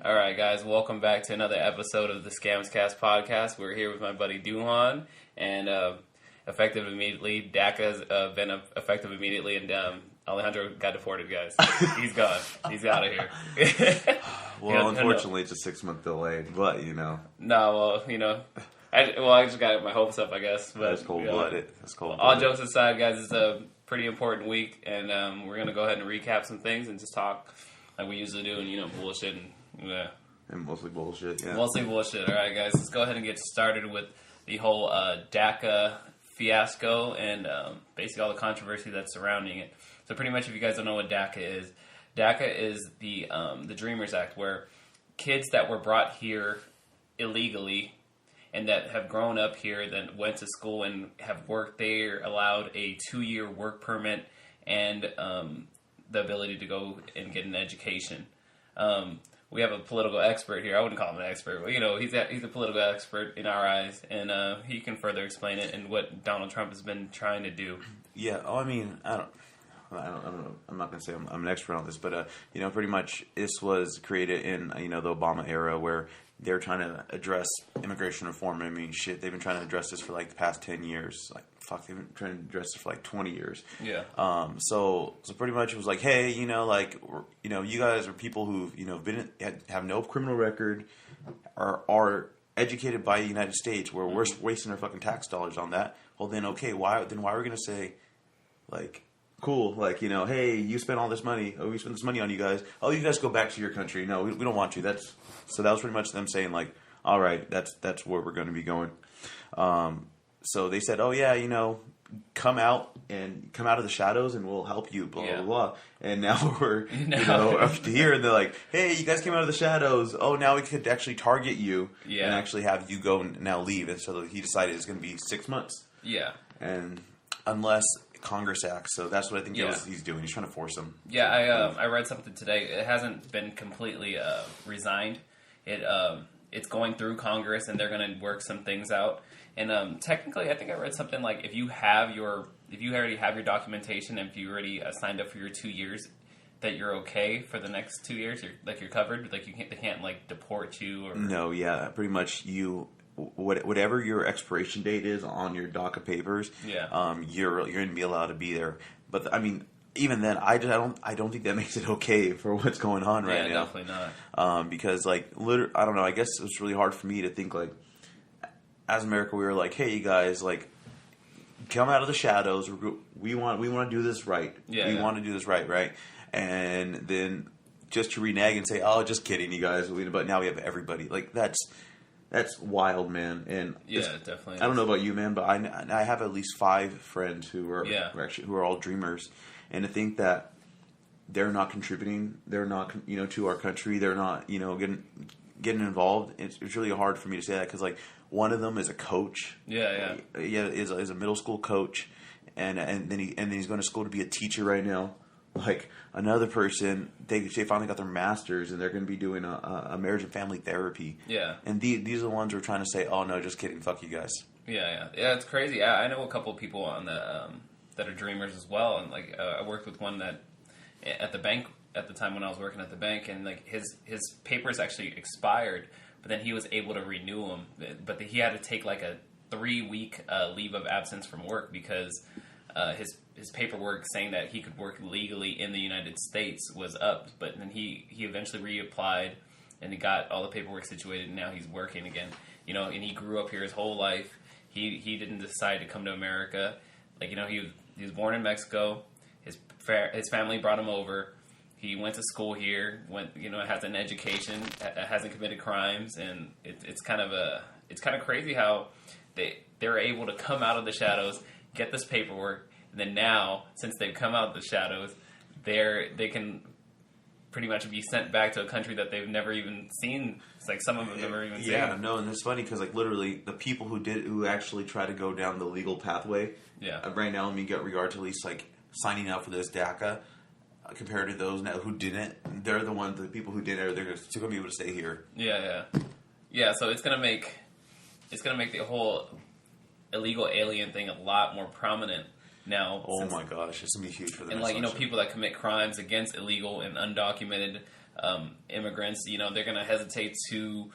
All right, guys, welcome back to another episode of the Scamscast podcast. We're here with my buddy Duhan, and effective immediately. DACA's been effective immediately, and Alejandro got deported, guys. He's gone. He's out of here. Well, unfortunately, it's a 6-month delay, but, you know. No, well, you know. I just got my hopes up, I guess. But, that's cold-blooded. That's cold-blooded. All jokes aside, guys, it's a pretty important week, and we're going to go ahead and recap some things and just talk like we usually do, and, you know, bullshit and, yeah. And mostly bullshit, yeah. Mostly bullshit. All right, guys, let's go ahead and get started with the whole DACA fiasco and basically all the controversy that's surrounding it. So pretty much, if you guys don't know what DACA is the Dreamers Act, where kids that were brought here illegally and that have grown up here, that went to school and have worked there, allowed a 2-year work permit and the ability to go and get an education. We have a political expert here. I wouldn't call him an expert, but, you know, he's a political expert in our eyes, and he can further explain it and what Donald Trump has been trying to do. Yeah, I mean, I don't know. I'm not going to say I'm an expert on this, but, you know, pretty much this was created in, you know, the Obama era where they're trying to address immigration reform. I mean, shit, they've been trying to address this for, like, the past 10 years. Like, fuck, they've been trying to address this for, like, 20 years. Yeah. So pretty much it was like, hey, you know, like, you know, you guys are people who've, you know, have no criminal record, are educated by the United States, where we're wasting our fucking tax dollars on that. Well, then, okay, why are we going to say, like, cool, like, you know, hey, you spent all this money. Oh, we spent this money on you guys. Oh, you guys go back to your country. No, we don't want you. So that was pretty much them saying, like, all right, that's where we're going to be going. So they said, oh, yeah, you know, come out of the shadows and we'll help you, blah, blah, blah. And now we're, you know, up to here, and they're like, hey, you guys came out of the shadows. Oh, now we could actually target you and actually have you go and now leave. And so he decided it's going to be 6 months. Yeah. And unless Congress acts, so that's what I think he's doing. He's trying to force them. Yeah, I read something today. It hasn't been completely resigned. It's going through Congress, and they're going to work some things out. And technically, I think I read something like if you already have your documentation, and if you already signed up for your 2 years, that you're okay for the next 2 years. You're covered. Like they can't like deport you. Or no, yeah, pretty much whatever your expiration date is on your DACA papers, you're going to be allowed to be there. But I mean, even then, I don't think that makes it okay for what's going on right now. Yeah, definitely not. Because like, I don't know. I guess it's really hard for me to think like, as America, we were like, hey, you guys, like, come out of the shadows. We want to do this right. We want to do this right. And then just to renege and say, oh, just kidding, you guys. But now we have everybody. Like that's wild, man. And definitely. I don't know about you, man, but I have at least 5 friends who are all dreamers, and to think that they're not contributing, they're not, you know, to our country, they're not, you know, getting involved. It's really hard for me to say that because like one of them is a coach. Is a middle school coach, and then he's going to school to be a teacher right now. Like another person, they finally got their master's and they're going to be doing a marriage and family therapy. Yeah, and these are the ones who are trying to say, "Oh no, just kidding, fuck you guys." Yeah. It's crazy. I know a couple of people on the that are dreamers as well, and like I worked with one that at the bank at the time when I was working at the bank, and like his papers actually expired, but then he was able to renew them, but he had to take like a 3-week leave of absence from work because his paperwork saying that he could work legally in the United States was up, but then he eventually reapplied and he got all the paperwork situated, and now he's working again. You know, and he grew up here his whole life. He didn't decide to come to America. Like, you know, he was born in Mexico. His family brought him over. He went to school here. Has an education. Hasn't committed crimes, and it's kind of crazy how they're able to come out of the shadows, get this paperwork. And then now, since they've come out of the shadows, they can pretty much be sent back to a country that they've never even seen. It's like some of them have never even seen. Yeah, no, and it's funny because like literally the people who actually try to go down the legal pathway, right now, regard to at least like signing up for this DACA, compared to those now who didn't, they're the people who didn't, they're still gonna be able to stay here. Yeah. So it's gonna make the whole illegal alien thing a lot more prominent now. Oh my gosh, it's gonna be huge for them. And like, you know, people that commit crimes against illegal and undocumented immigrants. You know, they're going to hesitate to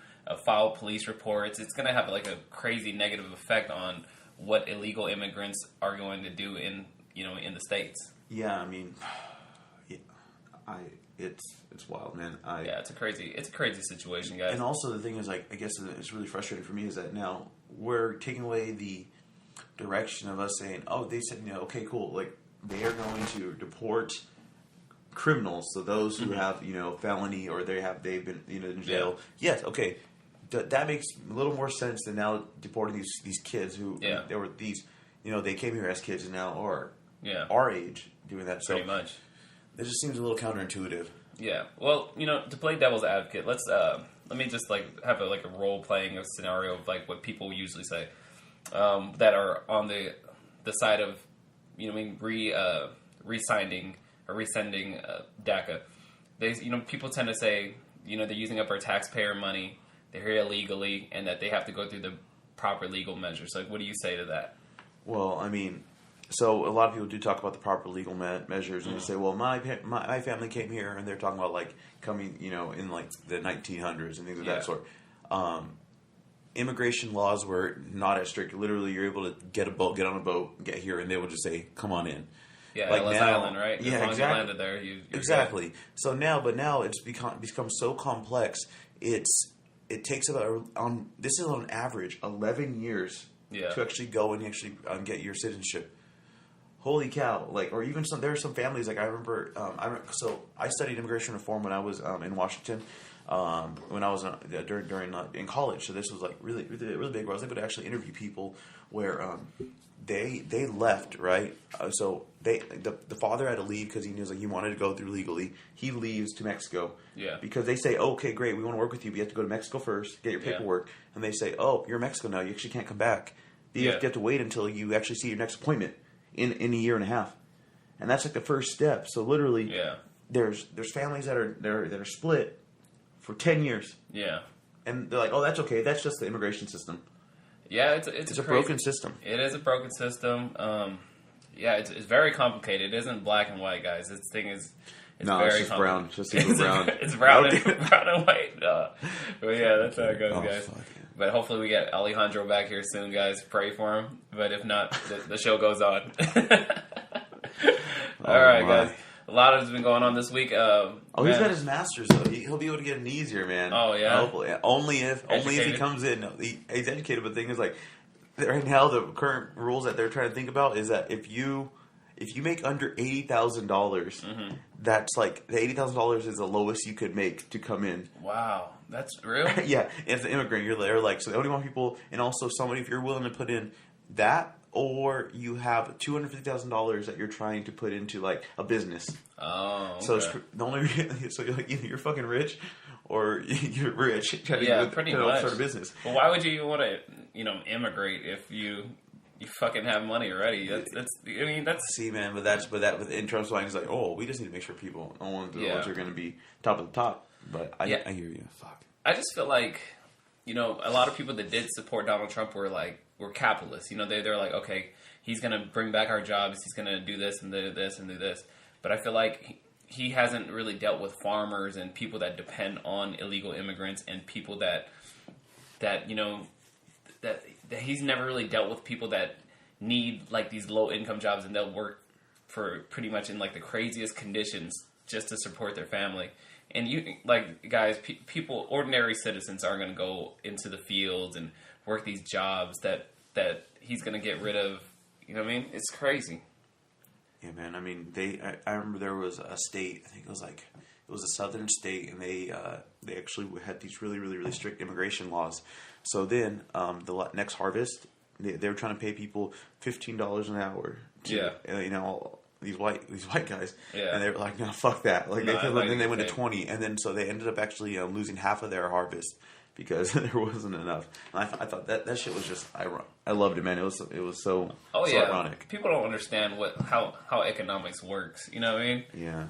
file police reports. It's going to have like a crazy negative effect on what illegal immigrants are going to do in the States. Yeah, I mean, it's wild, man. It's a crazy situation, guys. And also the thing is, like, I guess it's really frustrating for me is that now we're taking away the direction of us saying, oh, they said, okay, cool, like they are going to deport criminals, so those who have felony or they've been in jail. Yeah. Yes, okay, that makes a little more sense than now deporting these kids who they were they came here as kids and now are our age doing that. Pretty much. It just seems a little counterintuitive. Yeah. Well, to play devil's advocate, let me just have a role playing a scenario of like what people usually say that are on the side of resending DACA. They people tend to say they're using up our taxpayer money, they're here illegally, and that they have to go through the proper legal measures. Like, what do you say to that? Well, I mean, so a lot of people do talk about the proper legal measures, and they say, well, my family came here, and they're talking about like coming, in like the 1900s and things of that sort. Immigration laws were not as strict. Literally, you're able to get on a boat, get here, and they will just say, "Come on in." Yeah, like Ellis Island, right? Yeah, as long exactly. As you landed there, exactly. Good. So now it's become so complex. It takes about this is on average 11 years to actually go and actually get your citizenship. Holy cow! Like, or even there are some families like I remember. So I studied immigration reform when I was in Washington. When I was during in college, so this was like really big. Where I was able to actually interview people where they left, right. So the father had to leave because he knew he wanted to go through legally. He leaves to Mexico, because they say, okay, great, we want to work with you, but you have to go to Mexico first, get your paperwork, and they say, oh, you're in Mexico now, you actually can't come back. You have to wait until you actually see your next appointment in a year and a half, and that's like the first step. So literally, there's families that are split for 10 years. Yeah. And they're like, oh, that's okay. That's just the immigration system. Yeah, it's a broken system. It is a broken system. It's very complicated. It isn't black and white, guys. This thing is very it's just brown. It's just brown. It's brown and white. But yeah, that's how it goes, guys. Fuck yeah. But hopefully we get Alejandro back here soon, guys. Pray for him. But if not, the show goes on. All right, guys. A lot has been going on this week. He's got his master's though. He'll be able to get an easier, man. Oh yeah. Hopefully, only if he comes in. He's educated, but the thing is, like, right now the current rules that they're trying to think about is that if you make under $80,000, that's like the $80,000 is the lowest you could make to come in. Wow, that's real. Yeah, as an immigrant, you're there like, so they only want people, and also somebody, if you're willing to put in that. Or you have $250,000 that you're trying to put into like a business. Oh, okay. So it's the only so you're like either you're fucking rich or you're rich trying to pretty much start a business. Well, why would you even want to immigrate if you fucking have money already? That's see, man, but in Trump's mind is like, oh, we just need to make sure people the ones are going to be top of the top. But I hear you. Fuck. I just feel like a lot of people that did support Donald Trump were capitalists. They're like, okay, he's going to bring back our jobs. He's going to do this and do this and do this. But I feel like he hasn't really dealt with farmers and people that depend on illegal immigrants and people that he's never really dealt with people that need like these low income jobs and they'll work for pretty much in like the craziest conditions just to support their family. And guys, people, ordinary citizens aren't going to go into the fields and work these jobs that he's going to get rid of. You know what I mean? It's crazy. Yeah, man. I mean, I remember there was a state, I think it was a southern state, and they actually had these really, really, really strict immigration laws. So then, the next harvest, they were trying to pay people $15 an hour to, these white guys, and they were like, no, fuck that. Like, then they went to 20, and then so they ended up actually losing half of their harvest because there wasn't enough. And I thought that shit was just ironic. I loved it, man. It was so ironic. People don't understand how economics works. You know what I mean? Yeah.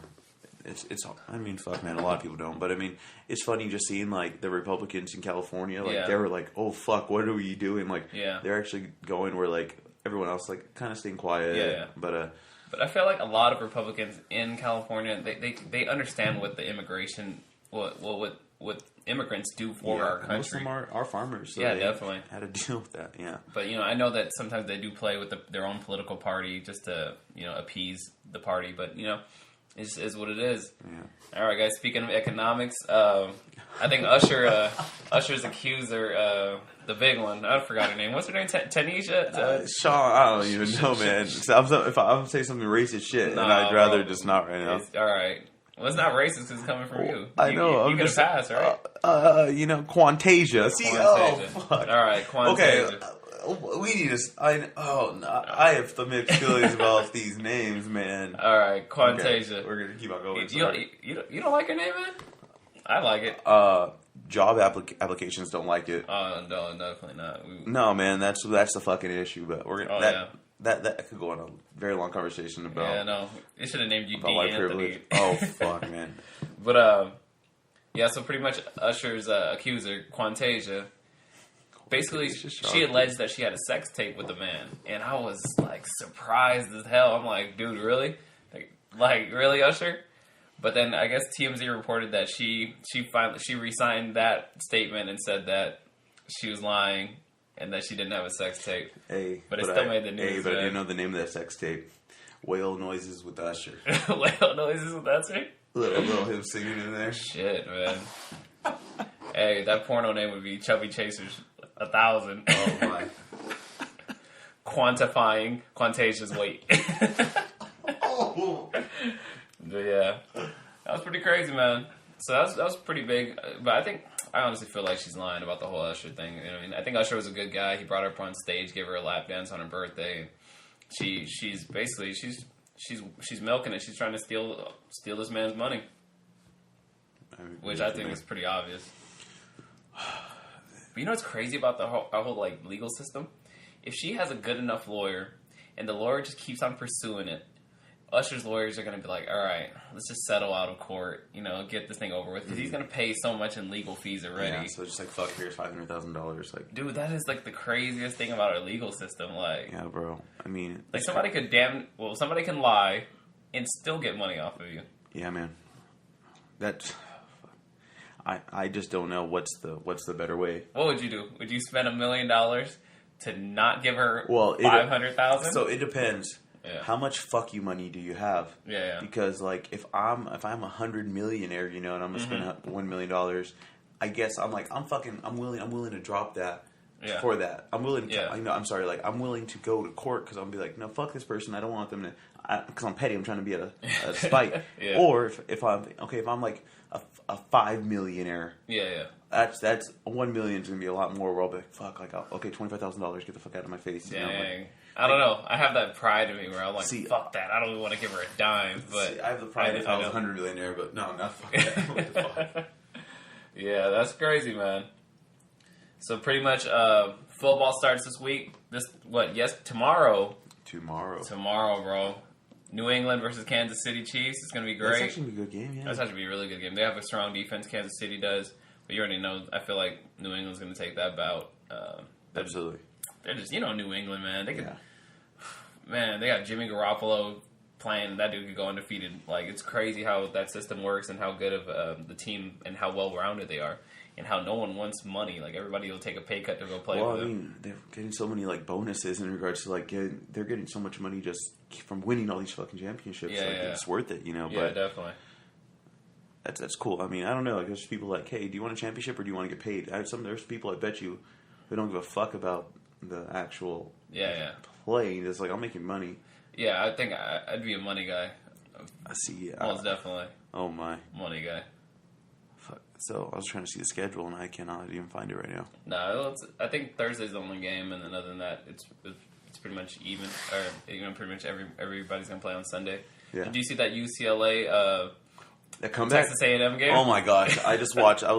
It's. I mean, fuck, man. A lot of people don't, but I mean, it's funny just seeing like the Republicans in California. Like they were like, "Oh fuck, what are we doing?" Like, they're actually going where like everyone else like kind of staying quiet. Yeah. But I feel like a lot of Republicans in California, they understand what the immigration what immigrants do for our country. Most of them are farmers. So yeah, they definitely. had to deal with that. Yeah, but I know that sometimes they do play with their own political party just to appease the party. But it just is what it is. Yeah. All right, guys. Speaking of economics, I think Usher's accuser, the big one. I forgot her name. What's her name? Tanisha. Sean. I don't even know, man. If I'm saying something racist shit, and I'd rather just not right now. All right. Well, it's not racist because it's coming from you. I know. You get a pass, right? Quantasia. See, oh, fuck. All right, Quantasia. Okay, we need to. I have the mixed feelings about these names, man. All right, Quantasia. Okay, we're gonna keep on going. You don't like her name, man? I like it. Job applications don't like it. Oh no, definitely not. No, man, that's the fucking issue. But we're gonna that could go on a very long conversation about. Yeah, no, it should have named you about D. white Anthony. privilege. Oh fuck, man. But yeah. So pretty much, Usher's accuser, Quantasia, basically she alleged that she had a sex tape with a man, and I was like surprised as hell. I'm like, dude, really? Like really, Usher? But then I guess TMZ reported that she re-signed that statement and said that she was lying and that she didn't have a sex tape. But it still made the news. But I didn't know the name of that sex tape. Whale Noises with Usher. Whale Noises with Usher? Little him singing in there. Shit, man. Hey, that porno name would be Chubby Chasers 1,000. Oh my. Quantifying Quantasia's weight. Oh. But yeah, that was pretty crazy, man. So that was pretty big. But I honestly feel like she's lying about the whole Usher thing. I think Usher was a good guy. He brought her up on stage, gave her a lap dance on her birthday. She's basically she's milking it. She's trying to steal this man's money, which I think is pretty obvious. But what's crazy about our whole like legal system? If she has a good enough lawyer, and the lawyer just keeps on pursuing it, Usher's lawyers are going to be like, all right, let's just settle out of court, get this thing over with. Because he's going to pay so much in legal fees already. Yeah, so just like, fuck, here's $500,000. Like, dude, that is like the craziest thing about our legal system. Like, yeah, bro. I mean, like somebody can lie and still get money off of you. Yeah, man. I just don't know what's the better way. What would you do? Would you spend $1 million to not give her $500,000? So it depends. Yeah. How much fuck you money do you have? Yeah. Because like if I'm $100 millionaire, and I'm gonna spend $1 million, I guess I'm willing to drop that for that. I'm willing to, I'm sorry, like I'm willing to go to court because I'm be like, no, fuck this person. I don't want them to, because I'm petty. I'm trying to be a spite. Yeah. Or if I'm like a $5 millionaire. Yeah. That's $1 million is gonna be a lot more. Where I'll be like, fuck, like okay, $25,000, get the fuck out of my face. Dang. I don't know. I have that pride in me where I'm like, fuck that. I don't even want to give her a dime. But I have the pride if I was $100 millionaire, but no, not fuck that. What the fuck? Yeah, that's crazy, man. So pretty much, football starts this week. Tomorrow. Tomorrow, bro. New England versus Kansas City Chiefs. It's going to be great. That's actually a good game, yeah. That's actually be a really good game. They have a strong defense, Kansas City does. But you already know, I feel like New England's going to take that bout. Absolutely. They're just, New England, man. Man, they got Jimmy Garoppolo playing. That dude could go undefeated. Like, it's crazy how that system works and how good of the team and how well-rounded they are. And how no one wants money. Like, everybody will take a pay cut to go play with them. Well, I mean, they're getting so many, like, bonuses in regards to, like, they're getting so much money just from winning all these fucking championships. It's worth it, Yeah, but definitely. That's cool. I mean, I don't know. Like, there's people like, hey, do you want a championship or do you want to get paid? There's people, I bet you, who don't give a fuck about the actual play. It's like, I'm making money. Yeah, I think I'd be a money guy. I see. Most definitely. Oh, my. Money guy. Fuck. So, I was trying to see the schedule, and I cannot even find it right now. No, I think Thursday's the only game, and then other than that, it's pretty much even. Or, pretty much everybody's going to play on Sunday. Yeah. Did you see that UCLA... that comeback? Texas A&M game? Oh my gosh. I was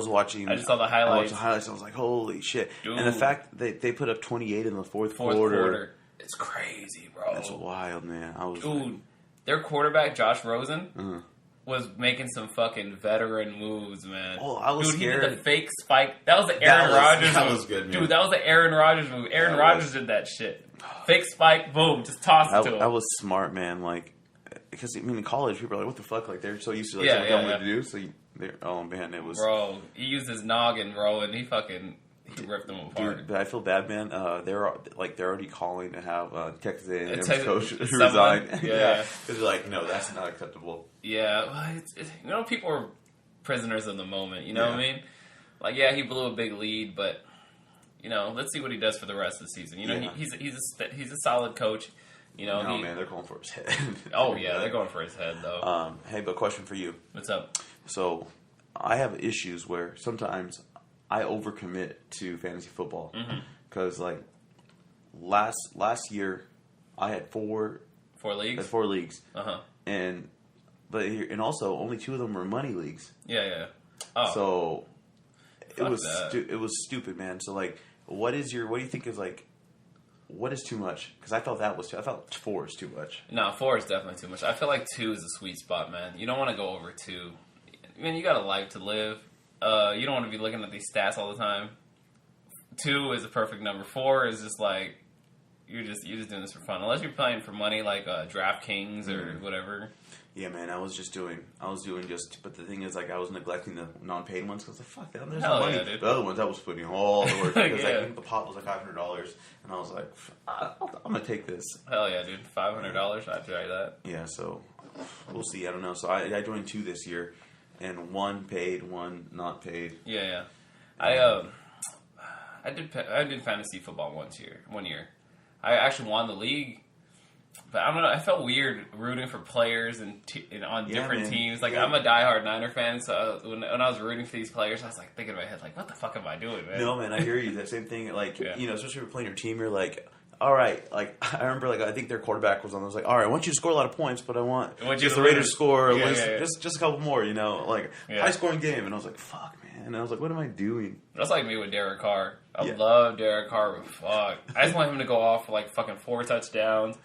watching. I just saw the highlights. I watched the highlights and I was like, holy shit. Dude. And the fact that they put up 28 in the fourth quarter. It's crazy, bro. That's wild, man. Dude, their quarterback, Josh Rosen, was making some fucking veteran moves, man. Oh, I was scared. He did the fake spike. That was the Aaron Rodgers move. That was good, man. Dude, that was the Aaron Rodgers move. Aaron Rodgers did that shit. Fake spike, boom, just toss it to him. That was smart, man. Like, because, I mean, in college, people are like, what the fuck? Like, they're so used to, like, telling them what to do. So, Oh man, it was. Bro, he used his noggin, bro, and he ripped them apart. Dude, but I feel bad, man. They're already calling to have Texas A&M's coach someone, resign. Yeah, because they're like, no, that's not acceptable. Yeah, well, people are prisoners of the moment. You know what I mean? Like, yeah, he blew a big lead, but let's see what he does for the rest of the season. He's a solid coach. No, man, they're going for his head. Oh yeah, they're going for his head though. Hey, but question for you. What's up? So, I have issues where sometimes I overcommit to fantasy football because last year I had four leagues. Four leagues. And also only 2 of them were money leagues. Yeah. Oh. So it was stupid, man. So what do you think is what is too much? Because I felt I felt 4 is too much. No, 4 is definitely too much. I feel like 2 is a sweet spot, man. You don't want to go over 2. Man, you got a life to live. You don't want to be looking at these stats all the time. 2 is a perfect number. 4 is just like you're just doing this for fun. Unless you're playing for money, like DraftKings or whatever. Yeah, man, I was doing but the thing is, I was neglecting the non-paid ones because fuck that, there's Hell no money. Yeah, dude. The other ones, I was putting all the work because Yeah. the pot was $500, and I was like, I'm gonna take this. Hell yeah, dude, $500. I'd try that. Yeah, so we'll see. I don't know. So I joined 2 this year, and 1 paid, 1 not paid. Yeah. I did fantasy football 1 year. I actually won the league. But I don't know. I felt weird rooting for players and on different teams. I'm a diehard Niner fan, so when I was rooting for these players, I was thinking in my head, what the fuck am I doing, man? No, man, I hear you. That same thing. Especially if you're playing your team, you're like, all right. I remember, I think their quarterback was on. I was like, all right, I want you to score a lot of points, but I want just the Raiders score just a couple more. High scoring game. And I was like, fuck, man. And I was like, what am I doing? That's like me with Derek Carr. I love Derek Carr, but fuck, I just want him to go off for fucking 4 touchdowns.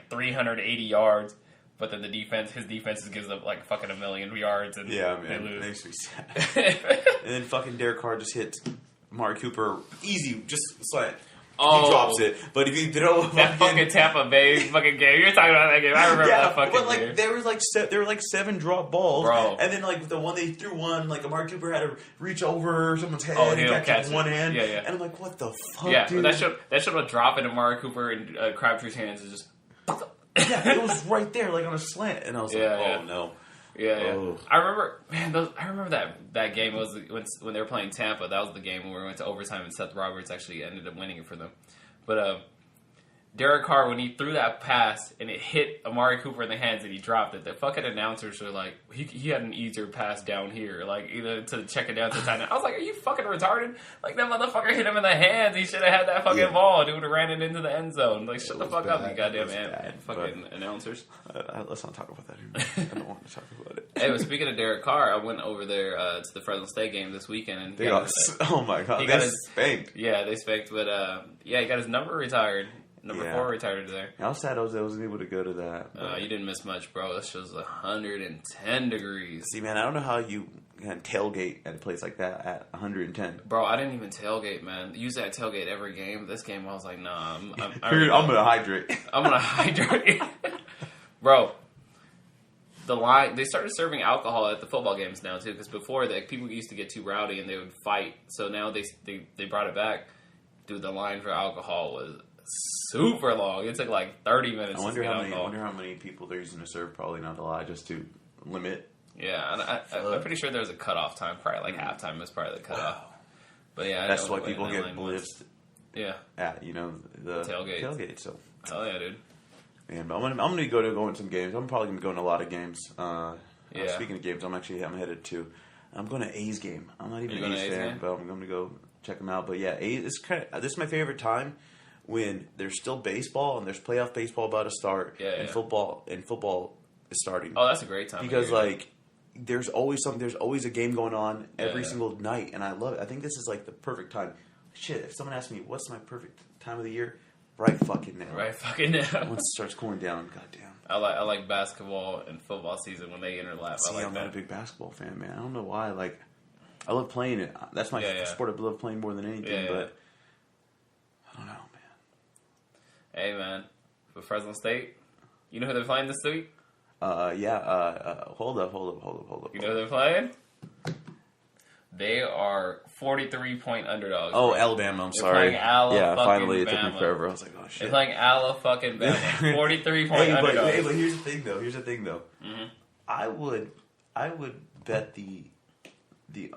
380 yards, but then his defense just gives up fucking 1 million yards and man, they lose. It makes me sad. And then fucking Derek Carr just hits Amari Cooper easy, just slant. He drops it, but if you throw that fucking Tampa Bay fucking game, you're talking about that game. I remember that fucking game. There were 7 drop balls, bro. And then the one they threw Amari Cooper had to reach over someone's head and catch it with one hand. Yeah. And I'm like, what the fuck, dude? That should have dropped into Amari Cooper and Crabtree's hands and just. Yeah, it was right there, on a slant, and I was oh no. Yeah. Oh. I remember that game was when they were playing Tampa. That was the game where we went to overtime and Seth Roberts actually ended up winning it for them. But Derek Carr, when he threw that pass and it hit Amari Cooper in the hands and he dropped it, the fucking announcers were like, he had an easier pass down here, either to check it down to the tight end. I was like, are you fucking retarded? That motherfucker hit him in the hands. He should have had that fucking ball. Dude would have ran it into the end zone. Shut the fuck up, you goddamn fucking announcers. Let's not talk about that anymore. I don't want to talk about it. Hey, but speaking of Derek Carr, I went over there to the Fresno State game this weekend. And oh my god, they spanked. Yeah, they spanked, but he got his number retired. Number 4 retired today. I was sad I wasn't able to go to that. You didn't miss much, bro. This was 110 degrees. See, man, I don't know how you can tailgate at a place like that at 110. Bro, I didn't even tailgate, man. Usually I tailgate every game. This game, I was like, nah. I'm going to hydrate. I'm going to hydrate. Bro, the line, they started serving alcohol at the football games now, too, because before, people used to get too rowdy and they would fight. So now they brought it back. Dude, the line for alcohol was super long. It took 30 minutes. I wonder how many people they're using to serve. Probably not a lot, just to limit. Yeah, and I'm pretty sure there was a cutoff time. Probably halftime was probably the cutoff. But yeah, that's why people get blitzed. Yeah, at the tailgate. So hell yeah, dude. And I'm gonna go to some games. I'm probably gonna go in a lot of games. Speaking of games, I'm headed to. I'm going to A's game. I'm not even an A's fan, but I'm going to go check them out. But yeah, A's. This is my favorite time. When there's still baseball and there's playoff baseball about to start, and football is starting. Oh, that's a great time. Because there's always a game going on every single night, and I love it. I think this is the perfect time. Shit, if someone asks me what's my perfect time of the year, right fucking now. Once it starts cooling down, goddamn. I like basketball and football season when they interlap. See, I'm not a big basketball fan, man. I don't know why. I love playing it. That's my sport I love playing more than anything. But I don't know. Hey, man. For Fresno State, you know who they're playing this week? Hold up. You know who they're playing? They are 43-point underdogs. Oh, bro. Alabama. I'm They're sorry. playing Alabama. Yeah, finally it took Bama. me forever. I was like, oh shit. They're playing Alabama. 43-point underdogs. Hey, but here's the thing though. Mm-hmm. I would bet the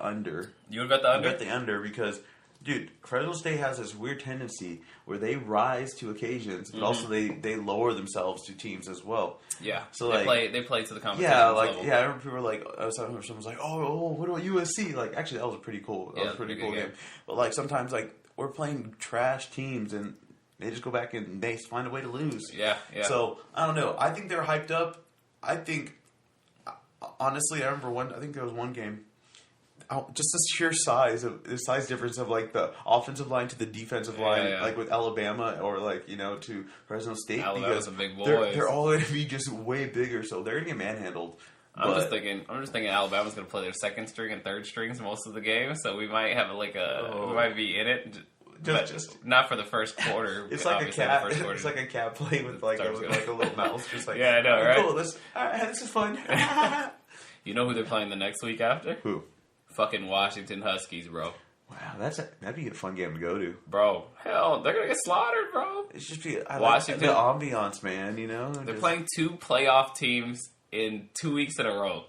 under. You would bet the under? I bet the under because, dude, Fresno State has this weird tendency where they rise to occasions, but also they lower themselves to teams as well. Yeah. So they play to the competition level. I remember people were like, someone was like, oh, what about USC? Like, actually, that was a pretty cool. That was a pretty cool game. But like sometimes like we're playing trash teams and they just go back and they find a way to lose. Yeah. So I don't know. I think they're hyped up. I think honestly, I remember I think there was one game. Just the sheer the size difference of like the offensive line to the defensive line, like with Alabama or like to Fresno State. Alabama's a big boy. They're all going to be just way bigger, so they're going to get manhandled. I'm just thinking Alabama's going to play their second string and third strings most of the game, so we might have we might be in it. Just not for the first quarter. It's like a cat. It's like a cat playing with like a little mouse. Just like, yeah, I know, right? Cool, this is fun. You know who they're playing the next week after? Who? Fucking Washington Huskies, bro. Wow, that'd be a fun game to go to, bro. Hell, they're gonna get slaughtered, bro. It's just Washington. Like the ambiance, man. They're playing 2 playoff teams in 2 weeks in a row.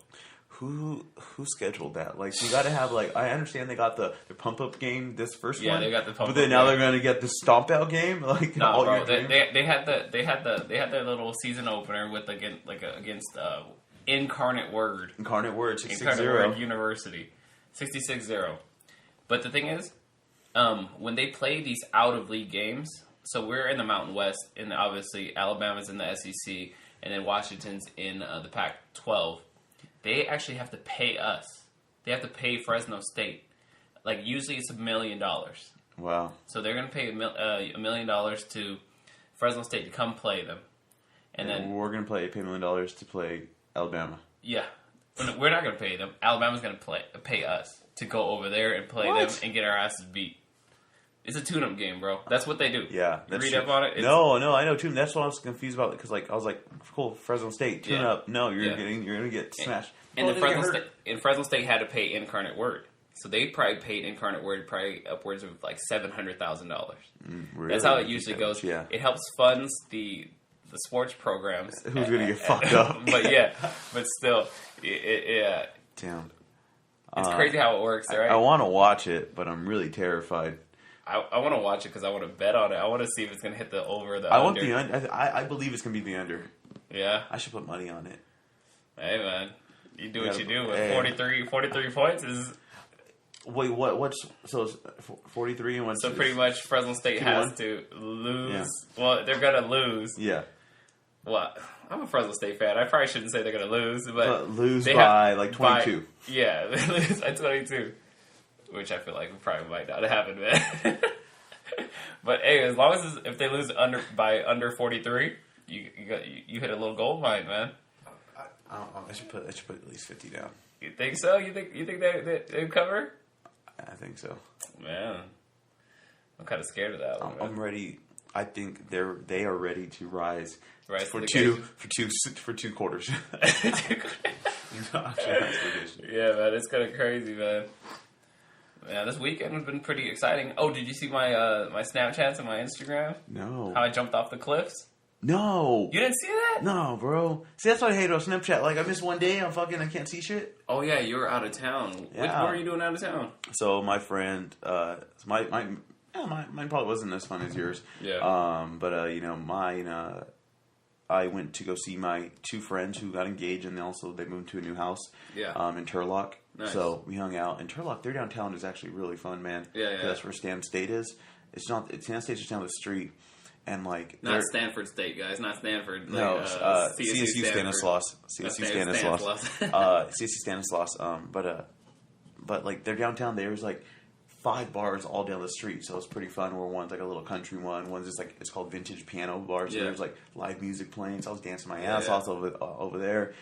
Who scheduled that? Like, you got to have I understand they got the pump up game this first one. Yeah, they got the pump up. But then now they're going to get the stomp out game. Like, no, bro. They had their little season opener with against Incarnate Word. Incarnate Word 66-0. Incarnate Word University 66-0. But the thing is, when they play these out of league games, so we're in the Mountain West, and obviously Alabama's in the SEC, and then Washington's in the Pac-12. They actually have to pay us. They have to pay Fresno State. Like, usually it's $1 million. Wow. So they're going to pay $1 million to Fresno State to come play them. And then we're going to pay $1 million to play Alabama. Yeah. We're not going to pay them. Alabama's going to pay us to go over there and play them and get our asses beat. It's a tune-up game, bro. That's what they do. Yeah, that's read true. Up on it. No, I know too. That's what I was confused about because I was like, cool, Fresno State tune up. No, you're gonna get smashed. And Fresno State had to pay Incarnate Word, so they probably paid Incarnate Word probably upwards of like $700,000. Really? That's how it usually goes. Yeah. It helps funds the sports programs. Who's gonna get fucked up? but still, yeah. Damn. It's crazy how it works, right? I want to watch it, but I'm really terrified. I want to watch it because I want to bet on it. I want to see if it's going to hit the over or the under. I want the under. I believe it's going to be the under. Yeah? I should put money on it. Hey, man. You do what you do. With 43 points is... Wait, what's... So it's 43 and what's... So pretty much Fresno State has to lose. Yeah. Well, they're going to lose. Yeah. Well, I'm a Fresno State fan. I probably shouldn't say they're going to lose, but... lose by like 22. Yeah, they lose by 22. Which I feel like probably might not happen, man. But hey, as long as if they lose under 43, you hit a little gold mine, man. I should put at least 50 down. You think so? You think they cover? I think so. Man, I'm kind of scared of that one. I'm ready. I think they are ready to rise for two quarters. Yeah, man, it's kind of crazy, man. Yeah, this weekend has been pretty exciting. Oh, did you see my my Snapchats and my Instagram? No. How I jumped off the cliffs? No. You didn't see that? No, bro. See, that's what I hate about Snapchat. Like, I missed one day, I can't see shit. Oh, yeah, you were out of town. Yeah. What were you doing out of town? So, my friend, mine probably wasn't as fun as yours. Yeah. But, I went to go see my two friends who got engaged, and they moved to a new house. Yeah. In Turlock. Nice. So we hung out. And Turlock, their downtown is actually really fun, man. Yeah. That's where Stan State is. Stan State's just down the street, and like not Stanford State, guys. Not Stanford. No, CSU Stanislaus. CSU Stanislaus. But like their downtown, there was like 5 bars all down the street, so it's pretty fun. Where one's like a little country one, one's just like it's called Vintage Piano Bar. So there's like live music playing. So I was dancing my ass off over there.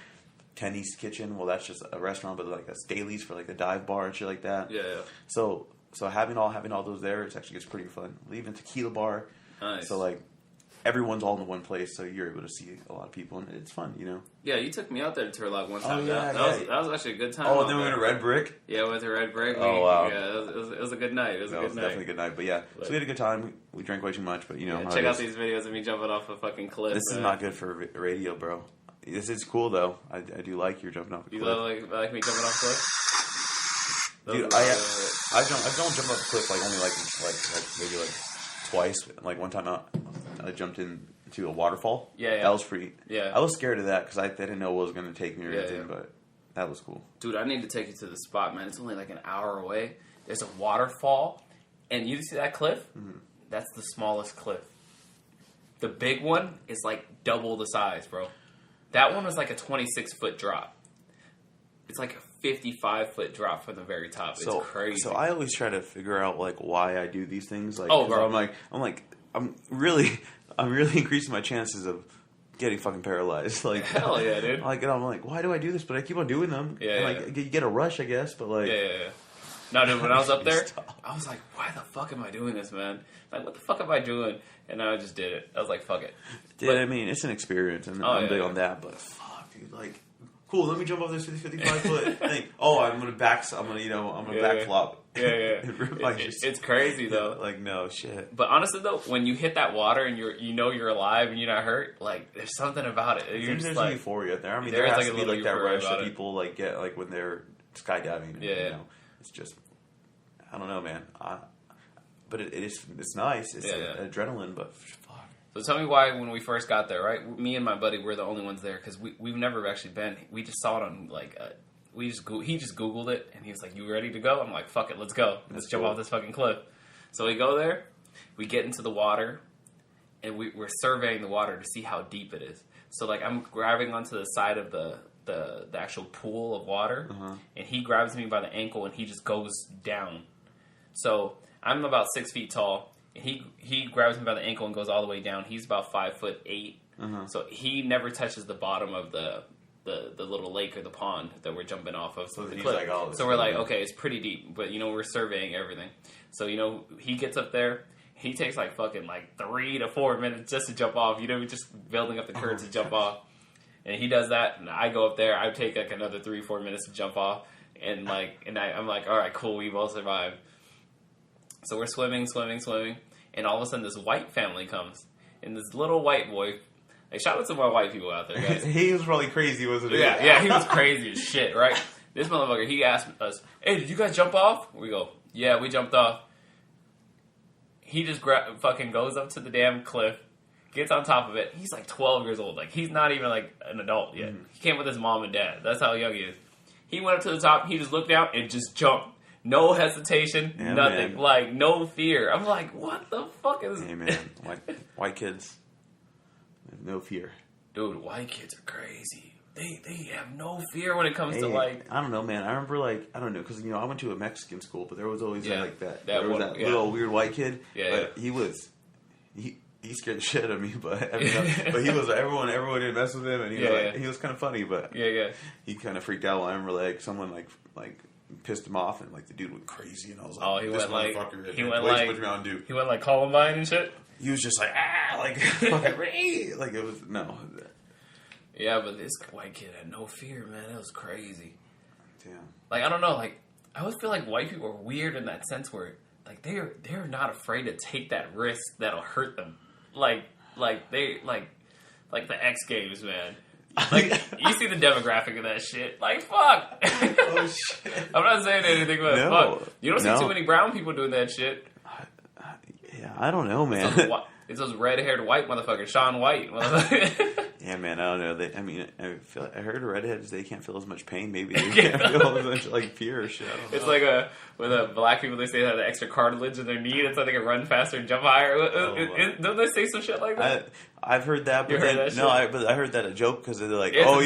Kenny's Kitchen, well, that's just a restaurant, but like that's Dailies for like the dive bar and shit like that. Yeah. So having all those there, it actually gets pretty fun. Even Tequila Bar. Nice. So like, everyone's all in one place, so you're able to see a lot of people, and it's fun, you know. Yeah, you took me out there to Turlock one time. Oh, yeah, that was actually a good time. Oh, and then we went to Red Brick. Yeah, we went to Red Brick. Oh, wow. Yeah, it was a good night. It was definitely a good night. But yeah, so we had a good time. We drank way too much, but you know. Yeah, check out these videos of me jumping off a fucking cliff. This is not good for radio, bro. This is cool though. I do like your jumping off a cliff. You like me jumping off a cliff? Dude, I don't jump off a cliff like only like maybe like twice. Like one time I jumped into a waterfall. Yeah. That was pretty. Yeah. I was scared of that because I didn't know what was going to take me or anything, but that was cool. Dude, I need to take you to the spot, man. It's only like an hour away. There's a waterfall, and you see that cliff? Mm-hmm. That's the smallest cliff. The big one is like double the size, bro. That one was like a 26-foot drop. It's like a 55-foot drop from the very top. It's crazy. So I always try to figure out like why I do these things. Like, bro. I'm really increasing my chances of getting fucking paralyzed. Like, hell yeah, dude. Like, and I'm like, why do I do this? But I keep on doing them. Yeah. And, like, you get a rush, I guess. But like, yeah. No, dude. When I was up there, I was like, why the fuck am I doing this, man? Like, what the fuck am I doing? And I just did it. I was like, fuck it. I mean, it's an experience, and I'm big on that. But fuck, dude, like, cool. Let me jump off this 55-foot thing. Oh, I'm gonna backflop. Yeah. It's crazy though. Like, no shit. But honestly though, when you hit that water and you're alive and you're not hurt, like there's something about it. You're just like, euphoria there. I mean, there has to be like that rush that people like get like when they're skydiving. Yeah. You know, it's just, I don't know, man. But it's nice. It's adrenaline, but fuck. So tell me why when we first got there, right? Me and my buddy were the only ones there because we've never actually been. We just saw it on like he just Googled it and he was like, "You ready to go?" I'm like, "Fuck it, let's go. Let's jump off this fucking cliff." So we go there, we get into the water, and we're surveying the water to see how deep it is. So like I'm grabbing onto the side of the actual pool of water, and he grabs me by the ankle and he just goes down. So I'm about 6 feet tall, and he grabs me by the ankle and goes all the way down. He's about 5'8", so he never touches the bottom of the little lake or the pond that we're jumping off of. So, so we're like, okay, it's pretty deep, but you know we're surveying everything. So you know he gets up there. He takes like fucking like 3 to 4 minutes just to jump off. You know, just building up the courage to jump off. And he does that, and I go up there. I take like another 3-4 minutes to jump off, and I'm like, all right, cool, we both survived. So we're swimming, and all of a sudden this white family comes, and this little white boy. Like, shout out to my white people out there, guys. He was probably crazy, wasn't he? Yeah, he was crazy as shit, right? This motherfucker, he asked us, "Hey, did you guys jump off?" We go, "Yeah, we jumped off." He just fucking goes up to the damn cliff, gets on top of it. He's like 12 years old. Like, he's not even like an adult yet. He came with his mom and dad. That's how young he is. He went up to the top. He just looked down and just jumped. No hesitation, nothing. Man. Like, no fear. I'm like, what the fuck is... Hey, man. White kids, no fear. Dude, white kids are crazy. They have no fear when it comes to, like... I don't know, man. I remember, like... I don't know, because, you know, I went to a Mexican school, but there was always, like, that... There was that little weird white kid. Yeah, but he was... He scared the shit out of me, but I mean, but he was... Everyone didn't mess with him, and he was kind of funny, but... He kind of freaked out. I remember, like, someone, like pissed him off, and like the dude went crazy, and I was like, "Oh, he went like Mountain Dew." He went like Columbine and shit. He was just like like it was no. Yeah, but this white kid had no fear, man. It was crazy. Damn. Like I don't know, like I always feel like white people are weird in that sense where like they're not afraid to take that risk that'll hurt them. Like they like the X Games, man. Like, you see the demographic of that shit. Like, fuck. Oh, shit. I'm not saying anything, but fuck. You don't see too many brown people doing that shit. Yeah, I don't know, man. It's those red-haired white motherfuckers. Sean White. Yeah, man, I don't know. I heard redheads, they can't feel as much pain. Maybe they can't feel as much, like, fear or shit. It's like with black people, they say they have the extra cartilage in their knee. That's why they can run faster and jump higher. Don't they say some shit like that? I've heard that, but I heard that a joke because they're like, because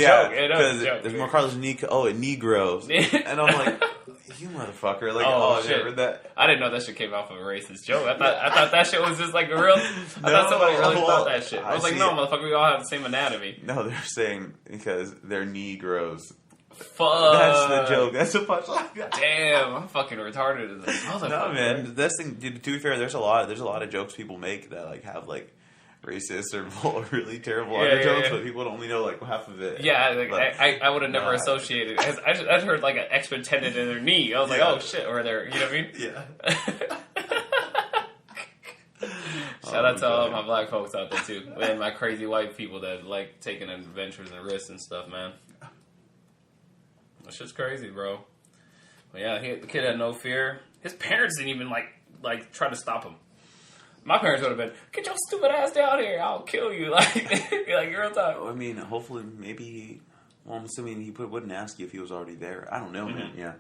there's more cartilage in it knee grows. And I'm like, you motherfucker! Like, shit. Heard that? I didn't know that shit came off of a racist joke. I thought that shit was just like a real. I thought somebody really thought that shit. I was like, no, motherfucker, we all have the same anatomy. No, they're saying because their knee grows. Fuck. That's the joke. That's the punchline. Damn, I'm fucking retarded as a motherfucker. No, man. This thing, dude, to be fair, there's a lot of jokes people make that like have like racist or really terrible undertones, but people only know like half of it. Yeah, like, I would have never associated. I just heard like an extra tendon in their knee. I was like, oh shit, or their, you know what I mean? Yeah. Shout out to all my black folks out there too, and my crazy white people that like taking adventures and risks and stuff, man. That shit's crazy, bro. But yeah, the kid had no fear. His parents didn't even like try to stop him. My parents would have been, get your stupid ass down here, I'll kill you. Like real time. I mean, hopefully, maybe. Well, I'm assuming he wouldn't ask you if he was already there. I don't know, man. Yeah,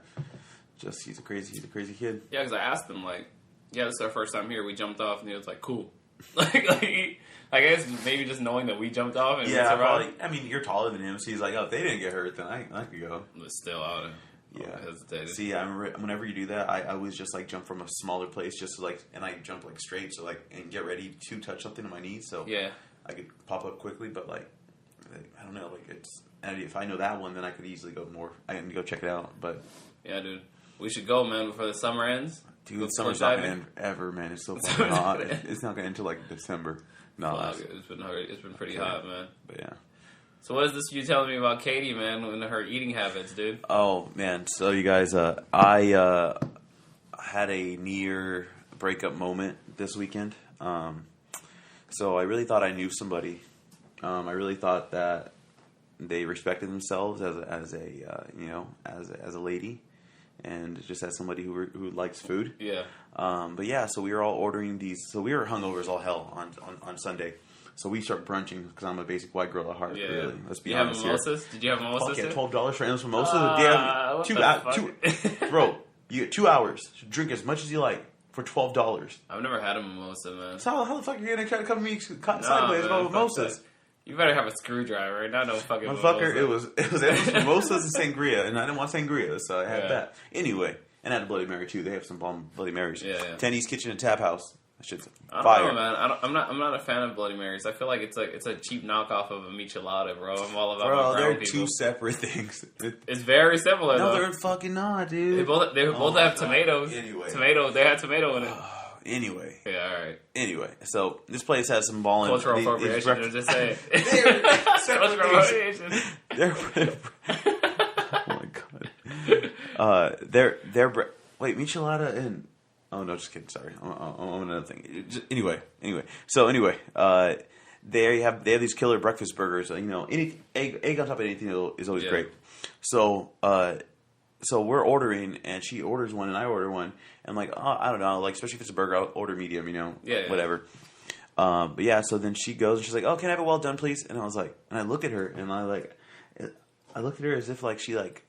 just he's a crazy kid. Yeah, because I asked him like, yeah, this is our first time here. We jumped off, and he was like, cool. I guess maybe just knowing that we jumped off. And probably. I mean, you're taller than him, so he's like, oh, if they didn't get hurt, then I could go. But still, I hesitated. See, I remember whenever you do that, I always just like jump from a smaller place, just to, like, and I jump like straight, so like, and get ready to touch something on my knees, so yeah, I could pop up quickly. But like, I don't know, like it's. And if I know that one, then I could easily go more. I can go check it out. But yeah, dude, we should go, man, before the summer ends. Dude, summer's not gonna end ever, man. It's so fucking hot. It's not gonna end until like December. No, it's been pretty hot, man. But yeah. So what is this you telling me about Katie, man, and her eating habits, dude? Oh man, so you guys, I had a near breakup moment this weekend. So I really thought I knew somebody. I really thought that they respected themselves as a lady. And just as somebody who likes food. Yeah. But yeah, so we were all ordering these. So we were hungover as all hell on Sunday. So we start brunching because I'm a basic white girl at heart. Yeah. Really. Let's be honest here. Did you have mimosas? Fuck yeah, $12 for endless mimosas. Damn, bro, you get 2 hours to drink as much as you like for $12. I've never had a mimosa, man. So how the fuck are you gonna try to come to me sideways about mimosas? You better have a screwdriver, not no fucking motherfucker. Mimosa. It was mimosas and sangria, and I didn't want sangria, so I had that. Anyway, and I had a Bloody Mary too. They have some bomb Bloody Marys. Yeah. Tenny's Kitchen and Tap House. That shit's fire. I don't know, man. I'm not a fan of Bloody Marys. I feel like it's a cheap knockoff of a michelada, bro. I'm all about my brown they're people. Two separate things. It's very similar. No, though. they're fucking not, dude. They both have tomatoes. Anyway, they had tomato in it. Anyway. Yeah, all right. Anyway, so this place has some ballin'... Cultural appropriation, just say it. Cultural appropriation. Oh, my God. Wait, michelada and... Oh, no, just kidding. Sorry. I'm another thing. Anyway. They have these killer breakfast burgers. You know, any egg on top of anything is always great. So we're ordering, and she orders one, and I order one. And like, I don't know, like, especially if it's a burger, I'll order medium, you know, whatever. But yeah, so then she goes, and she's like, oh, can I have it well done, please? And I was like, and I look at her, and I looked at her as if like she like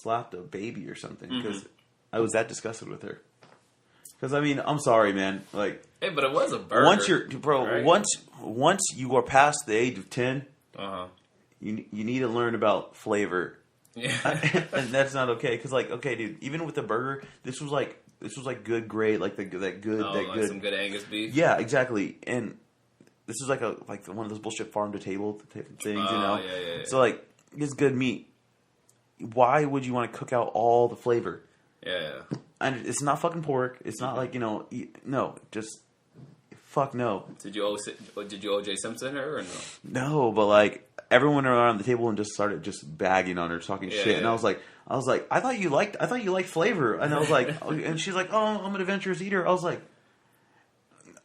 slapped a baby or something, because I was that disgusted with her. Because I mean, I'm sorry, man. Like, hey, but it was a burger. Once you are past the age of 10, you need to learn about flavor. Yeah, and that's not okay. Because like, okay, dude, even with the burger, this was like good grade, like good some good Angus beef. Yeah, exactly. And this is like one of those bullshit farm to table type of things, you know. Yeah. So like, it's good meat. Why would you want to cook out all the flavor? Yeah. And it's not fucking pork. It's not like, you know, no, just fuck no. Did you O.J. Simpson her or no? No, but like everyone around the table and just started just bagging on her, talking shit. And I was like, I thought you liked flavor. And I was like, and she's like, oh, I'm an adventurous eater. I was like,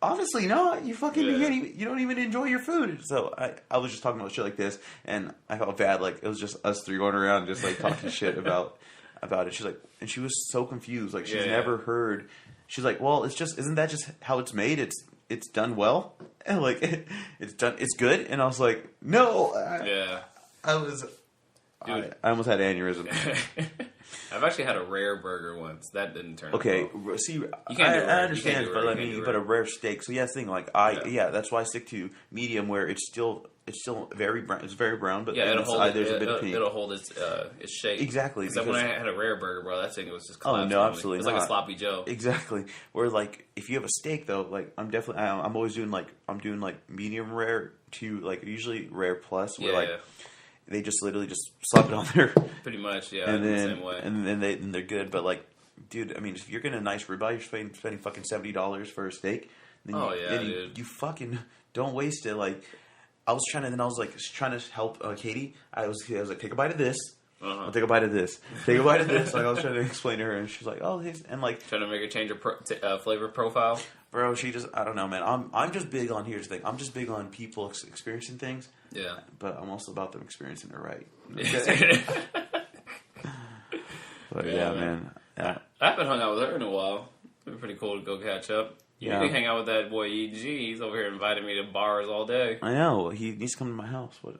obviously not. You fucking you don't even enjoy your food. So I was just talking about shit like this, and I felt bad. Like it was just us three going around just like talking shit about it. She's like, and she was so confused. Like she's never heard. She's like, well, isn't that just how it's made? It's done well, and like it's good. And I was like, no. I almost had an aneurysm. I've actually had a rare burger once. That didn't turn out well. See, I understand, but a rare steak. So yeah, thing like that's why I stick to medium, where it's still very brown. It's very brown, but inside there's a bit of pink. It'll hold its shape. Exactly. Because when I had a rare burger, bro, that thing was just collapsing. Oh no, absolutely not. It was like a sloppy Joe. Exactly. Where like if you have a steak though, like I'm always doing like medium rare to like usually rare plus, where they just literally just slap it on there. Pretty much, yeah. And then, the same way. And they're good. But like, dude, I mean, if you're getting a nice ribeye, you're spending fucking $70 for a steak. Then Oh, yeah, then dude. you fucking don't waste it. Like, I was trying to help Katie. I was like, take a bite of this. Uh-huh. I'll take a bite of this. Take a bite of this. Like, I was trying to explain to her, and she's like, "Oh, and like Trying to make her change her flavor profile. bro, she just I don't know, man. I'm just big on here's the thing. I'm just big on people experiencing things, Yeah. but I'm also about them experiencing it right. Okay? But yeah, man. Yeah. I haven't hung out with her in a while. It'd be pretty cool to go catch up. You Yeah. need to hang out with that boy EG. He's over here inviting me to bars all day. I know he needs to come to my house. What?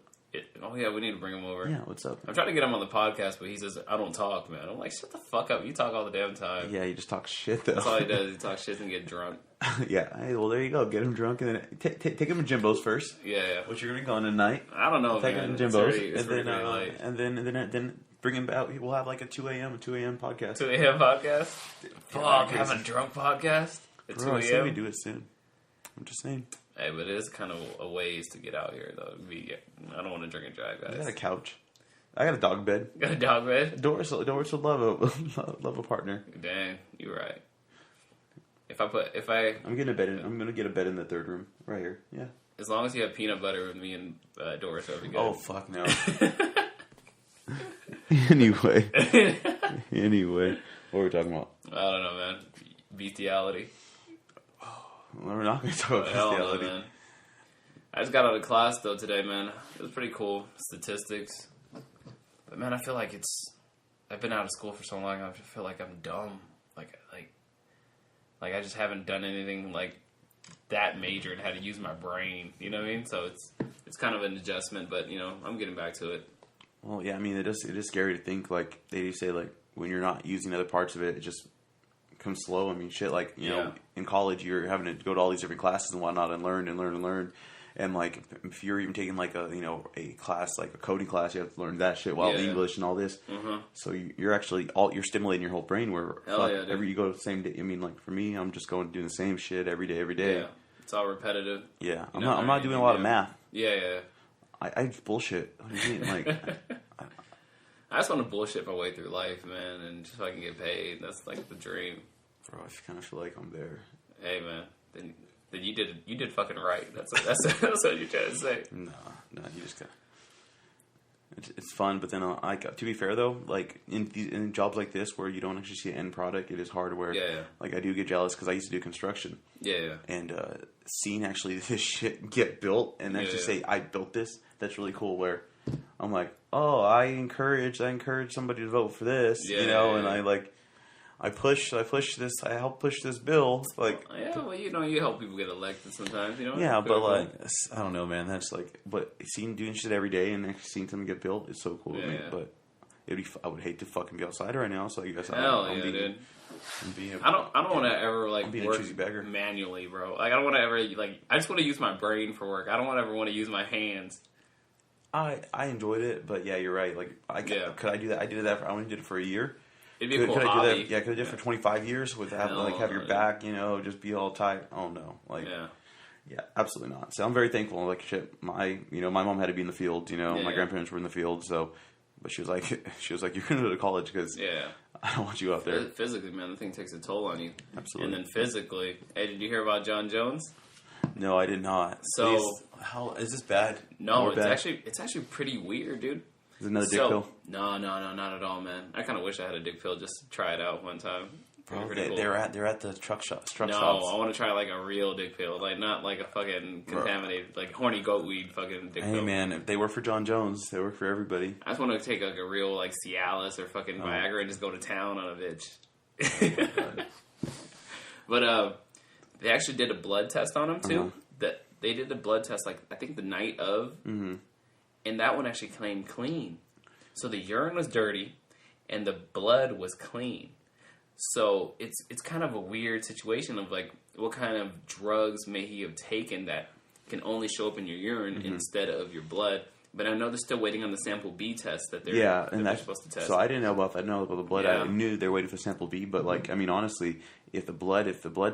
Oh yeah, we need to bring him over. Yeah, what's up? I'm trying to get him on the podcast, but he says I don't talk, man. I'm like, shut the fuck up. You talk all the damn time. Yeah, he just talks shit though. That's all he does. He talks shit and get drunk. Yeah. Hey, well, there you go. Get him drunk and then take him to Jimbo's first. Yeah. Which you're gonna be going tonight. I don't know, Take man. him to Jimbo's, It's pretty late. and then bring him out. We'll have like a 2 a.m. podcast. 2 a.m. podcast? Fuck, Yeah, having a drunk podcast at 2 Bro, I say we a.m.? do it soon. I'm just saying. Hey, but it is kind of a ways to get out here, though. I don't want to drink and drive, I got guys. a couch. I got a dog bed. Got a dog bed? Doris would love a partner. Dang, you're right. I'm gonna get a bed in the third room right here. Yeah. as long as you have peanut butter with me and Doris, that'll be good. Oh fuck no. Anyway, what were we talking about? I don't know, man. Bestiality. Well, we're not gonna talk about Hell no, bestiality. man. I just got out of class though today, man. It was pretty cool. Statistics. But man, I feel like I've been out of school for so long. I feel like I'm dumb. Like I just haven't done anything like that major and had to use my brain. You know what I mean? So it's kind of an adjustment, but you know I'm getting back to it. Well, yeah, I mean, it is scary to think, like, they do say, like, when you're not using other parts of it, it just comes slow. I mean, shit, like, you know, in college, you're having to go to all these different classes and whatnot and learn. And, like, if you're even taking, like, a class, like a coding class, you have to learn that shit while English and all this. Mm-hmm. So you're actually, you're stimulating your whole brain where, every you go the same day. I mean, like, for me, I'm just doing the same shit every day. Yeah, it's all repetitive. Yeah, I'm not doing a lot of math. Yeah. I bullshit. What do you mean? Like, I just want to bullshit my way through life, man, and just so I can get paid. That's like the dream. bro, I kind of feel like I'm there. Hey, man, then you did fucking right. That's what you're trying to say. No, you just got. It's fun, but then to be fair though, like in jobs like this where you don't actually see an end product, it is hard. Where like I do get jealous because I used to do construction. Yeah. And seeing actually this shit get built and actually say I built this, that's really cool. Where I'm like, oh, I encourage somebody to vote for this, you know, and I help push this bill, like. Yeah, well, you know, you help people get elected sometimes, you know. Yeah, but like, I don't know, man. That's like, but doing shit every day and actually seeing something get built is so cool to me. But I would hate to fucking be outside right now. So I guess dude. I don't want to ever like work manually, bro. Like I don't want to ever like. I just want to use my brain for work. I don't ever want to use my hands. I enjoyed it, but yeah, you're right. Like, could I do that? I only did it for a year. It'd be a cool hobby. Could I do it for 25 years without have your back, you know, just be all tight? Oh no, like, yeah, absolutely not. So I'm very thankful. Like, shit, my mom had to be in the field. You know, my grandparents were in the field, so. But she was like, you're going to go to college because I don't want you out there. Physically, man, the thing takes a toll on you. Absolutely. And then physically, hey, did you hear about John Jones? No, I did not. So how is this bad? No, it's actually pretty weird, dude. Is it another dick pill? No, not at all, man. I kind of wish I had a dick pill just to try it out one time. Bro, they're at the truck shops. No, I want to try like a real dick pill, like not like a fucking contaminated, like horny goat weed fucking dick pill. Hey man, if they work for John Jones, they work for everybody. I just want to take like a real like Cialis or fucking Viagra and just go to town on a bitch. But they actually did a blood test on him too. That they did the blood test like I think the night of, and that one actually came clean. So the urine was dirty, and the blood was clean. So it's kind of a weird situation of like what kind of drugs may he have taken that can only show up in your urine instead of your blood. But I know they're still waiting on the sample B test that they're supposed to test. So I didn't know about that. I know about the blood. Yeah. I knew they're waiting for sample B, but like I mean honestly, if the blood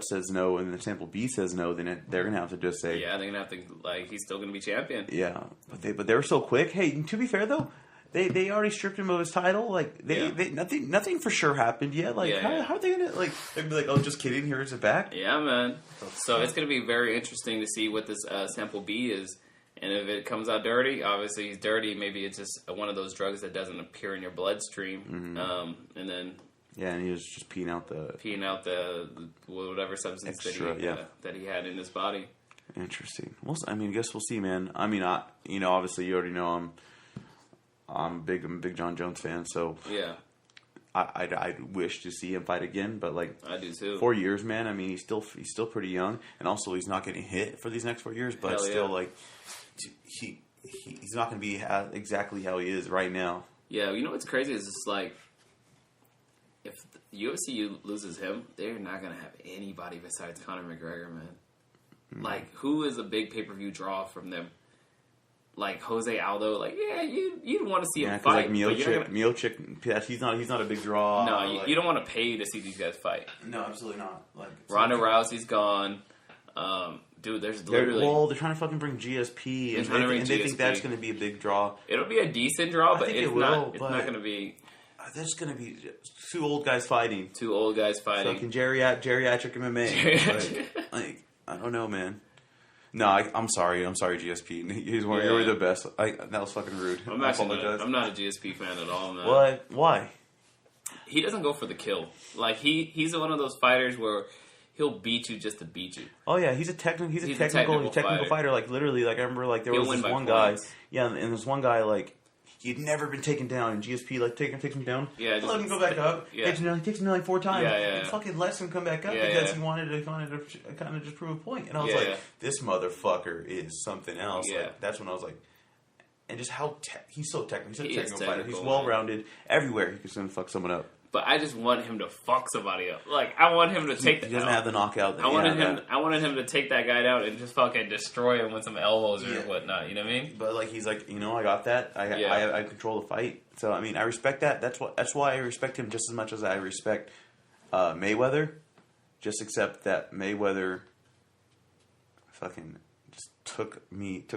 says no and the sample B says no, then they're gonna have to just say they're gonna have to like he's still gonna be champion. Yeah, but they were so quick. Hey, to be fair though. They already stripped him of his title. Like they nothing for sure happened yet. Like how are they gonna like? They'd be like, oh, just kidding. Here's it back. Yeah, man. So it's gonna be very interesting to see what this sample B is, and if it comes out dirty, obviously he's dirty. Maybe it's just one of those drugs that doesn't appear in your bloodstream, and then. Yeah, and he was just peeing out the whatever substance extra, that he had in his body. Interesting. Well, I mean, I guess we'll see, man. I mean, obviously you already know I'm a big John Jones fan, so yeah. I wish to see him fight again, but like I do too. 4 years, man. I mean, he's still pretty young, and also he's not getting hit for these next 4 years, but still, like he's not going to be exactly how he is right now. Yeah, you know what's crazy is just like. If UFC loses him, they're not going to have anybody besides Conor McGregor, man. Like, who is a big pay-per-view draw from them? Like, Jose Aldo, like, yeah, you'd want to see him fight. Like Miocic, he's not a big draw. No, you don't want to pay to see these guys fight. No, absolutely not. Like Ronda Rousey's gone. Dude, there's literally... they're trying to fucking bring GSP, and they think that's going to be a big draw. It'll be a decent draw, but it's not going to be... There's going to be two old guys fighting. Fucking geriatric MMA. But, like, I don't know, man. No, I'm sorry, GSP. You're the best. That was fucking rude. I'm not a GSP fan at all, man. What? Why? He doesn't go for the kill. Like he's one of those fighters where he'll beat you just to beat you. Oh yeah, he's a technical fighter. Like literally, like I remember, like there was this one guy. Yeah, and this one guy like. He'd never been taken down, and GSP takes him down. Yeah, let him go back up. Yeah. Takes him down like 4 times. And fucking lets him come back up because he wanted to kind of just prove a point. And I was like, this motherfucker is something else. Yeah. Like, that's when I was like, and just how he's so technical. He's a technical fighter. He's well rounded everywhere. He can fuck someone up. But I just want him to fuck somebody up. Like I want him to take. He doesn't have the knockout. I wanted him to take that guy down and just fucking destroy him with some elbows or whatnot. You know what I mean? But like he's like, I got that. I control the fight. So I mean, I respect that. That's why I respect him just as much as I respect Mayweather. Just except that Mayweather fucking just took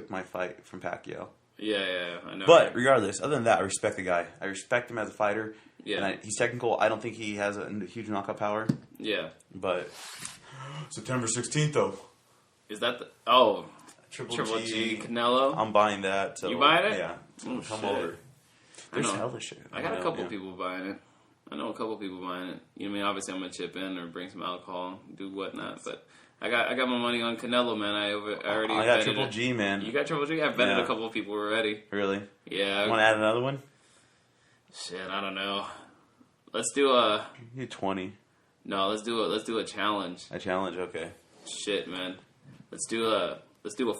my fight from Pacquiao. Yeah, I know. But regardless, other than that, I respect the guy. I respect him as a fighter. Yeah. And he's technical. I don't think he has a huge knockout power. Yeah. But September 16th, though. Is that the... Triple G Canelo? I'm buying that. So, you buying it? Yeah. Come over. There's hella shit. I got a couple people buying it. I know a couple people buying it. You know what I mean? Obviously, I'm going to chip in or bring some alcohol, do whatnot. But I got my money on Canelo, man. I already I got Triple G, man. You got Triple G? I've vetted a couple of people already. Really? Yeah. You want to add another one? Shit, I don't know. Let's do a... You 20. No, let's do a challenge. A challenge, okay. Shit, man. Let's do a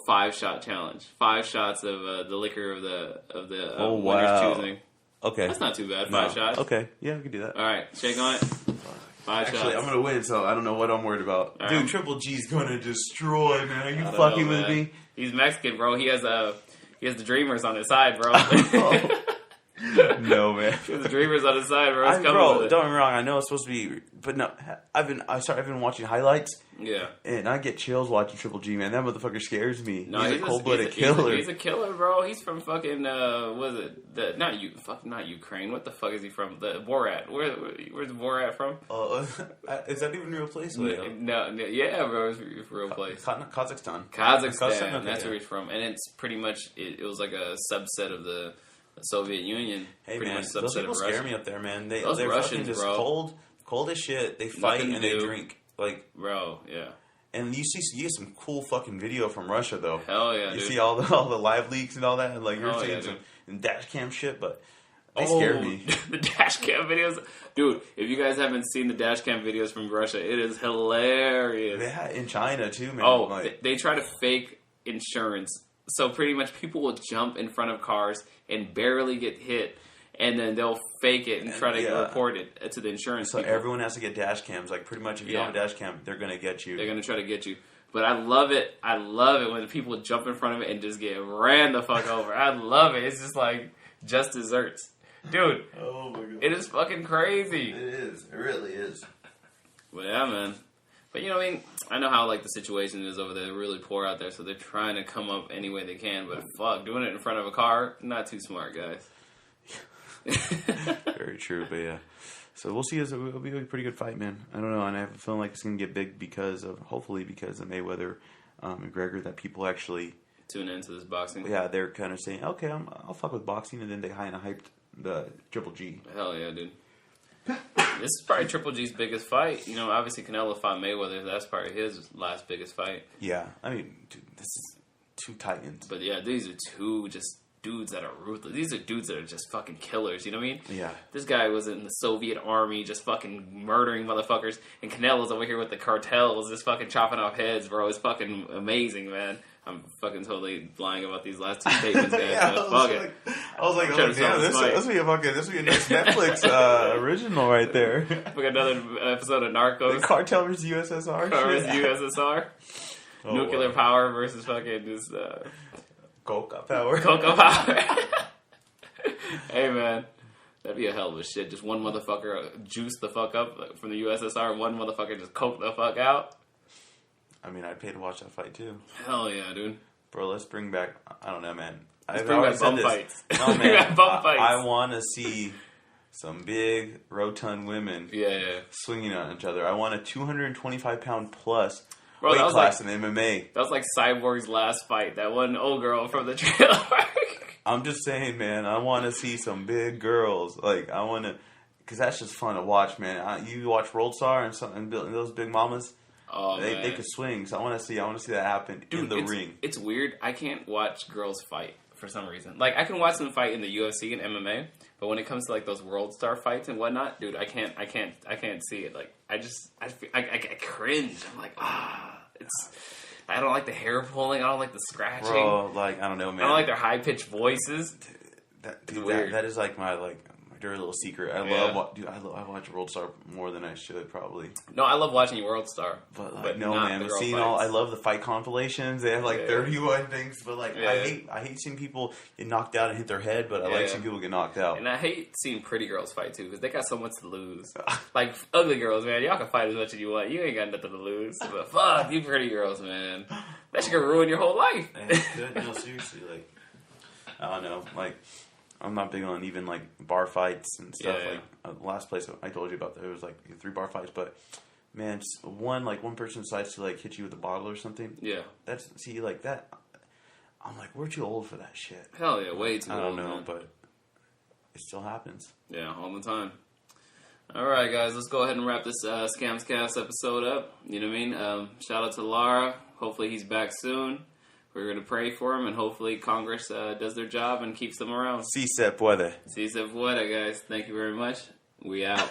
5-shot challenge. 5 shots of the liquor of the winner's choosing. Okay. That's not too bad. 5 shots. Okay. Yeah, we can do that. All right, shake on it. 5 shots. Actually, I'm gonna win, so I don't know what I'm worried about. All Dude, right. Triple G's gonna destroy, man. Are you fucking with me? He's Mexican, bro. He has the Dreamers on his side, bro. No, man. He has the Dreamers on his side, bro. Bro, don't get me wrong. I know it's supposed to be, but no. I've been watching highlights. Yeah. And I get chills watching Triple G, man. That motherfucker scares me. No, he's a cold-blooded killer. He's a killer, bro. He's from fucking, not Ukraine. What the fuck is he from? The Borat. Where's Borat from? Is that even a real place? No, yeah, bro. It's a real place. Kazakhstan. Kazakhstan. That's where he's from. And it's pretty much, it was like a subset of the Soviet Union. Hey, pretty man, much those people scare me up there, man. They're Russians, just bro. Cold as shit. They fight and they drink. Like, bro, yeah. And you get some cool fucking video from Russia, though. Hell yeah, you dude. see all the live leaks and all that, and like you're seeing some dash cam shit, but they scare me. The dash cam videos, dude. If you guys haven't seen the dash cam videos from Russia, it is hilarious. Yeah, in China too, man. Oh, like, they try to fake insurance, so pretty much people will jump in front of cars and barely get hit. And then they'll fake it and try to report it to the insurance people. So everyone has to get dash cams. Like, pretty much if you don't have a dash cam, they're going to get you. They're going to try to get you. But I love it. I love it when people jump in front of it and just get ran the fuck over. I love it. It's just like, just desserts. Dude. Oh, my God. It is fucking crazy. It is. It really is. But yeah, man. But you know what I mean? I know how, like, the situation is over there. They're really poor out there, so they're trying to come up any way they can. But fuck, doing it in front of a car, not too smart, guys. Very true, but yeah. So we'll see. It'll be a pretty good fight, man. I don't know, and I have a feeling like it's going to get big hopefully because of Mayweather, McGregor, that people actually tune into this boxing. Yeah, they're kind of saying, okay, I'll fuck with boxing, and then they kind of hyped the Triple G. Hell yeah, dude. This is probably Triple G's biggest fight. You know, obviously Canelo fought Mayweather. That's probably his last biggest fight. Yeah, I mean, dude, this is two titans. But yeah, these are two just dudes that are ruthless. These are dudes that are just fucking killers. You know what I mean? Yeah. This guy was in the Soviet army, just fucking murdering motherfuckers, and Canelo's over here with the cartels, just fucking chopping off heads, bro. It's fucking amazing, man. I'm fucking totally lying about these last two statements, guys. Yeah, I was like, damn, this would be a nice Netflix original right there. We got another episode of Narcos. The cartel versus USSR. Versus USSR. Oh, Nuclear power versus fucking just coca power. Coca power. Hey man, that'd be a hell of a shit. Just one motherfucker juice the fuck up from the USSR, and one motherfucker just coke the fuck out. I mean, I'd pay to watch that fight too. Hell yeah, dude. Bro, let's bring back. I don't know, man. Let's bring back bum fights. No, man. I want to see some big, rotund women. Yeah. Swinging on each other. I want a 225-pound plus Bro, weight class in MMA. That was like Cyborg's last fight. That one old girl from the trailer park. I'm just saying, man. I want to see some big girls. Like, I want to, because that's just fun to watch, man. You watch World Star and those big mamas. Oh, they could swing, so I want to see that happen. Dude, in the ring. It's weird. I can't watch girls fight for some reason. Like, I can watch them fight in the UFC and MMA, but when it comes to like those World Star fights and whatnot, dude, I can't see it. Like, I cringe. I'm like, I don't like the hair pulling. I don't like the scratching. Bro, like, I don't know, man. I don't like their high pitched voices. That is like my dirty little secret. I watch World Star more than I should probably. No, I love watching World Star. But no, man. I love the fight compilations. They have 31 things, but I hate seeing people get knocked out and hit their head. But I like seeing people get knocked out. And I hate seeing pretty girls fight too because they got so much to lose. Like ugly girls, man. Y'all can fight as much as you want. You ain't got nothing to lose. But fuck you, pretty girls, man. That shit can ruin your whole life. No, seriously, I don't know, I'm not big on even bar fights and stuff. The last place I told you about, there was 3 bar fights, but man, just one person decides to hit you with a bottle or something. Yeah, that. I'm like, we're too old for that shit. Hell yeah, way too old. I don't know, man. but it still happens. Yeah, all the time. All right, guys, let's go ahead and wrap this Scamscast episode up. You know what I mean? Shout out to Lara. Hopefully he's back soon. We're going to pray for him, and hopefully Congress does their job and keeps them around. Si se puede. Si se puede, guys. Thank you very much. We out.